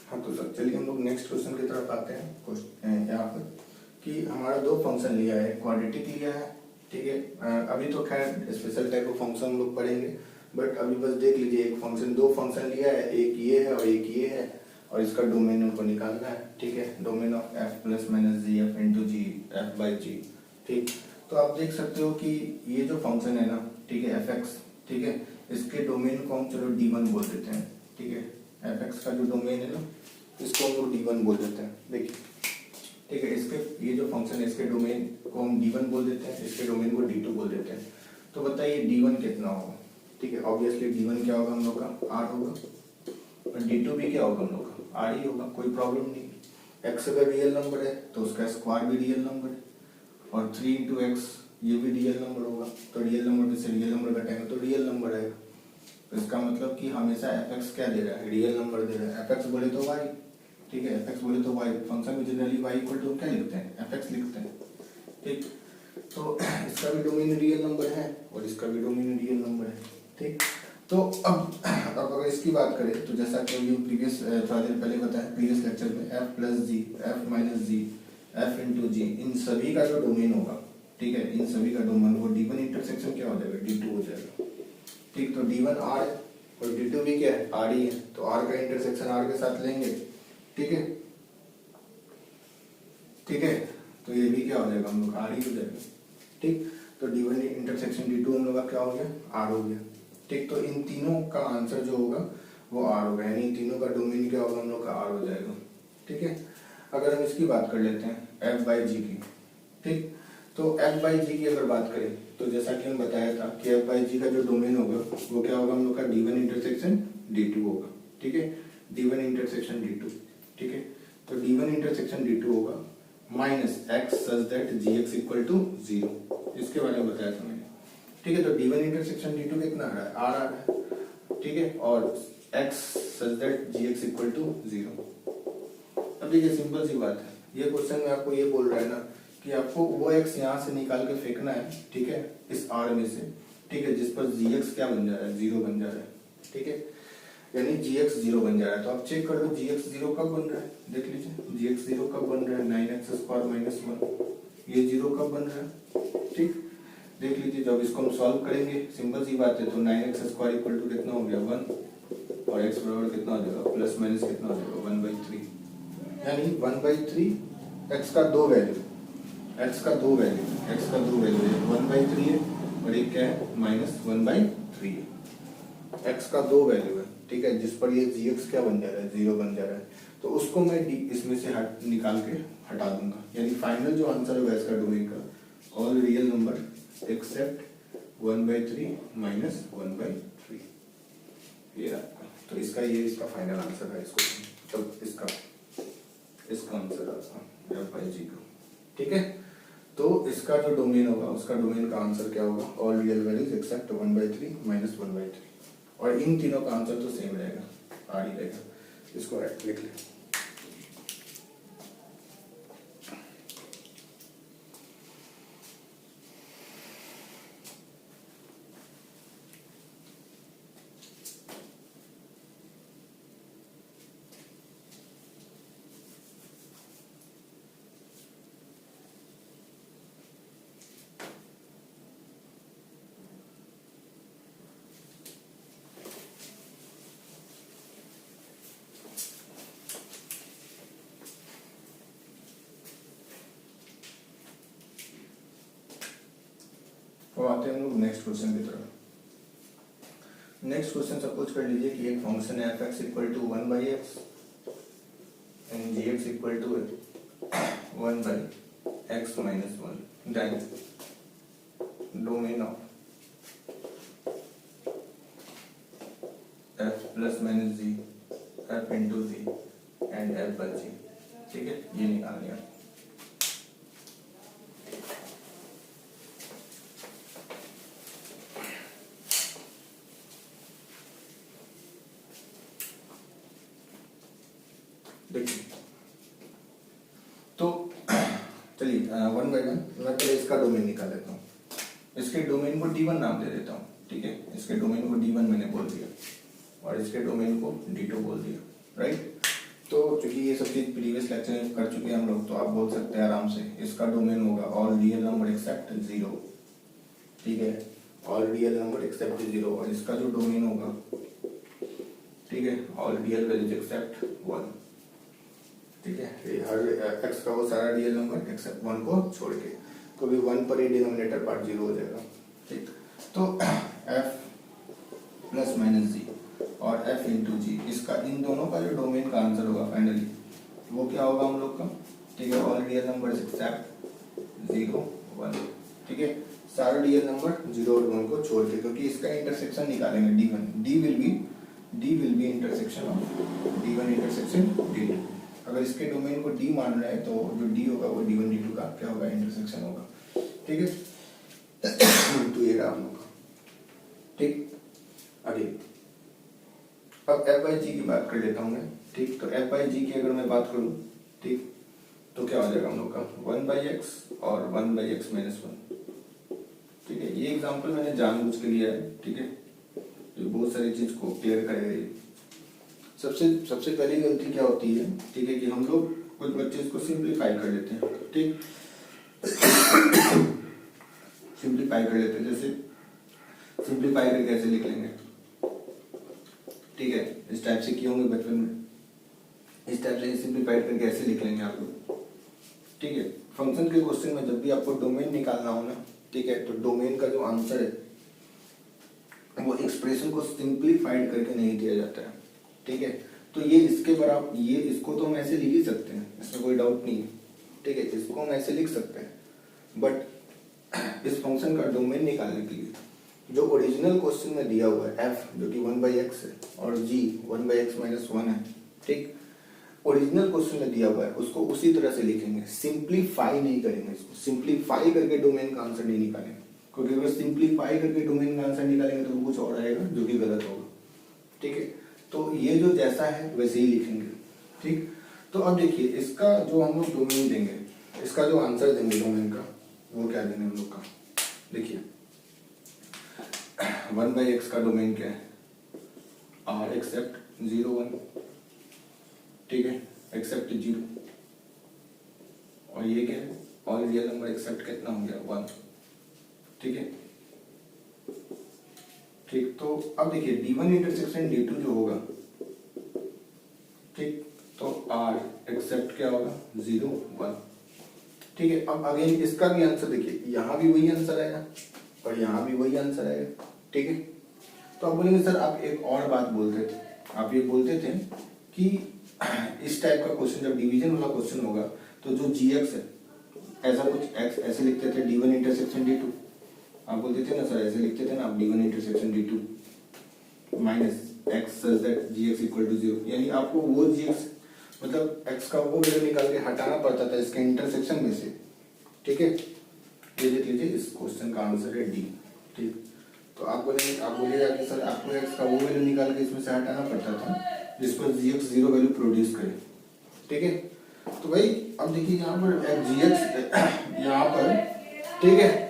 हाँ तो सर चलिए हम लोग नेक्स्ट क्वेश्चन की तरफ आते हैं। क्वेश्चन यहाँ पर कि हमारा दो फंक्शन लिया है, क्वाड्रेटिक लिया है, ठीक है। अभी तो खैर स्पेशल टाइप ऑफ फंक्शन हम लोग पढ़ेंगे, बट अभी बस देख लीजिए एक फंक्शन, दो फंक्शन लिया है, एक ये है और एक ये है, और इसका डोमेन हमको निकालना है, ठीक है। Domain of F plus minus G F into G F by G, ठीक। तो आप देख सकते हो कि ये जो फंक्शन है ना, ठीक है, एफ एक्स, ठीक है, इसके डोमेन को हम चलो D1 बोल देते हैं, ठीक है। एफ एक्स का जो डोमेन है ना, इसको हम लोग D1 बोल देते हैं, देखिए, ठीक है। इसके ये जो फंक्शन है इसके डोमेन को हम D1 बोल देते हैं, इसके डोमेन को D2 बोल देते हैं। तो बताइए D1 कितना होगा, ठीक है। ऑब्वियसली D1 क्या होगा हम लोग का R होगा, और D2 भी क्या होगा हम लोग का R ही होगा, कोई प्रॉब्लम नहीं। x अगर रियल नंबर है तो उसका स्क्वायर भी रियल नंबर है, और 3 इंटू एक्स ये भी रियल नंबर होगा, तो रियल नंबर में से रियल नंबर घटाएंगे तो रियल नंबर आएगा। तो इसका मतलब कि हमेशा fx क्या दे रहा है, रियल नंबर दे रहा है। fx बोले तो y, ठीक है, fx बोले तो y, फंक्शन में जनरली y इक्वल टू क्या लिखते हैं, fx लिखते हैं, ठीक। तो इसका भी डोमेन रियल नंबर है और इसका भी डोमेन रियल नंबर है, ठीक। तो अब अगर इसकी बात करें तो जैसा कि ये प्रीवियस थोड़ा देर पहले बताया प्रीवियस लेक्चर में, f प्लस जी, f माइनस जी, f इंटू जी, इन सभी का जो डोमेन होगा, ठीक है, इन सभी का डोमेन वो D1 इंटरसेक्शन क्या हो जाएगा, D2 हो जाएगा, ठीक। तो D1 R है और D2 भी क्या है, R ही है, तो R का इंटरसेक्शन R के साथ लेंगे, ठीक है, ठीक है। तो ये भी क्या हो जाएगा हम लोग R ही हो जाएगा, ठीक। तो D1 इंटरसेक्शन D2 हम लोग का क्या हो गया, R हो गया, ठीक। तो इन तीनों का आंसर जो होगा वो R होगा, यानी इन तीनों का डोमेन क्या होगा हम लोग का R हो जाएगा, ठीक है। अगर हम इसकी बात कर लेते हैं f बाई जी की, ठीक। तो f बाई जी की अगर बात करें तो जैसा कि हम बताया था कि f बाई जी का जो डोमेन होगा वो क्या होगा हम लोग का D1 इंटरसेक्शन D2 होगा, ठीक है, D1 इंटरसेक्शन D2, ठीक है। तो D1 इंटरसेक्शन D2 होगा minus x such that gx equal to 0, इसके बारे में बताया था मैंने, ठीक है। तो D1 इंटरसेक्शन D2 कितना आ रहा है, R आ रहा है, ठीक है, और x such that gx equal to 0। अब देखिए सिंपल सी बात है, ये क्वेश्चन में आपको ये बोल रहा है ना कि आपको वो x यहाँ से निकाल के फेंकना है, ठीक है, इस R में से, ठीक है, जिस पर gx क्या बन जा रहा है, 0 बन जा रहा है, ठीक है, यानी gx 0 बन जा रहा है। तो आप चेक कर लो gx 0 कब बन रहा है, देख लीजिए gx 0 कब बन रहा है, 9x स्क्वायर माइनस 1, ये 0 कब बन रहा है, ठीक। देख लीजिए जब इसको हम सॉल्व करेंगे सिंपल सी बात है, तो 9x स्क्वायर इक्वल टू कितना हो गया 1, और x बराबर कितना हो जाएगा प्लस माइनस कितना हो जाएगा 1/3, यानी 1/3 x का दो वैल्यू, x का दो वैल्यू है, 1/3 है और एक क्या है माइनस 1/3 है, x का दो वैल्यू है, ठीक है, जिस पर ये gx क्या बन जा रहा है, 0 बन जा रहा है। तो उसको मैं इसमें से निकाल के हटा दूंगा, यानी फाइनल जो आंसर होगा इसका डोमेन का, all real number except 1/3 minus 1/3, ये रहा। तो इसका फाइनल आंसर है इसको, तो इसका आंसर आता f बाई जी का, ठीक है। तो इसका जो डोमेन होगा उसका डोमेन का आंसर क्या होगा, all real values except 1/3 minus 1/3, और इन तीनों का आंसर तो सेम रहेगा, R ही रहेगा। इसको राइट लिख लें। तो आते हैं हम लोग नेक्स्ट क्वेश्चन की तरफ। नेक्स्ट क्वेश्चन सपोज कर लीजिए कि एक फंक्शन है f(x) equal to 1/x and gx equal to 1/x minus 1, then domain of f plus minus g, f into G and f by G, ठीक है, ये निकाल लिया। देखिए तो चलिए 1 बाई 1 मैं पहले इसका डोमेन निकाल लेता हूँ, इसके डोमेन को D1 नाम दे देता हूँ, ठीक है, इसके डोमेन को D1 मैंने बोल दिया और इसके डोमेन को D2 बोल दिया, राइट। तो चूंकि ये सब चीज प्रीवियस लेक्चर में कर चुके हैं हम लोग, तो आप बोल सकते हैं आराम से इसका डोमेन होगा ऑल रियल नंबर एक्सेप्ट 0, ठीक है, ऑल रियल नंबर एक्सेप्ट 0, और इसका जो डोमेन होगा, ठीक है, ऑल रियल वैल्यूज एक्सेप्ट 1, ठीक है, ये हर एक्स का वो सारा रियल नंबर एक्सेप्ट 1 को छोड़ के, तो भी 1 पर ही डिनोमिनेटर पार्ट 0 हो जाएगा, ठीक। तो f प्लस माइनस जी और f इंटू जी, इसका इन दोनों का जो डोमेन का आंसर होगा फाइनली वो क्या होगा हम लोग का, ठीक है, ऑल रियल नंबर एक्सेप्ट 0 1, ठीक है, सारा रियल नंबर 0 और 1 को छोड़ के, क्योंकि इसका इंटरसेक्शन निकालेंगे d1, d will be intersection of d1 intersection d2। अगर इसके डोमेन को d मान रहे हैं तो जो d होगा वो d1 d2 का क्या होगा, इंटरसेक्शन होगा, ठीक है। तो ये रहा हम लोग का, ठीक। आगे अब f बाई जी की बात कर लेता हूँ मैं, ठीक। तो f बाई जी की अगर मैं बात करूँ, ठीक, तो क्या हो जाएगा हम लोग का 1 बाई एक्स और 1 बाई एक्स माइनस 1, ठीक है। ये एग्जांपल मैंने जानबूझ के लिया है, ठीक है, जो बहुत सारी चीज को क्लियर करेगा। सबसे पहली गलती क्या होती है, ठीक है, कि हम लोग कुछ बच्चे इसको सिंप्लीफाई कर लेते हैं, ठीक। सिंप्लीफाई कर लेते हैं, जैसे सिंप्लीफाई करके ऐसे लिख लेंगे, ठीक है, इस टाइप से किए होंगे बचपन में, इस टाइप से सिंप्लीफाई करके ऐसे लिख लेंगे आप लोग, ठीक है। फंक्शन के क्वेश्चन में जब भी आपको डोमेन निकालना हो ना, ठीक है, तो डोमेन का जो आंसर है वो एक्सप्रेशन को सिंप्लीफाइड करके नहीं दिया जाता है, ठीक है। तो ये इसके बराबर, ये इसको तो हम ऐसे लिख ही सकते हैं, इसमें कोई डाउट नहीं है, ठीक है, इसको हम ऐसे लिख सकते हैं, बट इस फंक्शन का डोमेन निकालने के लिए जो ओरिजिनल क्वेश्चन में दिया हुआ है f जो कि 1 बाई एक्स है और g 1 बाई एक्स माइनस 1 है, ठीक, ओरिजिनल क्वेश्चन में दिया हुआ है उसको उसी तरह से लिखेंगे, सिंप्लीफाई नहीं करेंगे, इसको सिंप्लीफाई करके डोमेन का आंसर नहीं निकालेंगे, क्योंकि अगर सिंप्लीफाई करके डोमेन का आंसर निकालेंगे तो कुछ और आएगा जो कि गलत होगा, ठीक है। तो ये जो जैसा है वैसे ही लिखेंगे, ठीक। तो अब देखिए इसका जो हम लोग डोमेन देंगे, इसका जो आंसर देंगे डोमेन का, वो क्या देंगे हम लोग का, देखिए 1 बाई एक्स का डोमेन क्या है, r एक्सेप्ट 0 1, ठीक है, एक्सेप्ट 0, और ये क्या है, ऑल रियल नंबर एक्सेप्ट कितना हो गया 1, ठीक है, ठीक। तो अब देखिए d1 इंटरसेक्शन d2 जो होगा, ठीक, तो r एक्सेप्ट क्या होगा 0 1, ठीक है। अब अगेन इसका भी आंसर देखिए, यहाँ भी वही आंसर आएगा और यहाँ भी वही आंसर आएगा, ठीक है। तो आप बोलेंगे सर आप एक और बात बोलते थे, आप ये बोलते थे कि इस टाइप का क्वेश्चन जब डिवीजन वाला क्वेश्चन होगा तो जो gx है ऐसा कुछ x ऐसे लिखते थे d1 इंटरसेक्शन d2, आप बोलते थे ना सर, ऐसे लिखते थे ना आप d1 intersection d2 minus x such that gx equal to 0, यानी आपको वो gx मतलब x का वो वैल्यू निकाल के हटाना पड़ता था इसके इंटरसेक्शन में से, ठीक है। ये देख लीजिए इस क्वेश्चन का आंसर है डी, ठीक। तो आप बोलिएगा कि सर आपको x का वो वैल्यू निकाल के इसमें से हटाना पड़ता था जिस पर gx 0 वैल्यू प्रोड्यूस करे, ठीक है। तो भाई अब देखिए यहाँ पर gx यहाँ पर, ठीक है,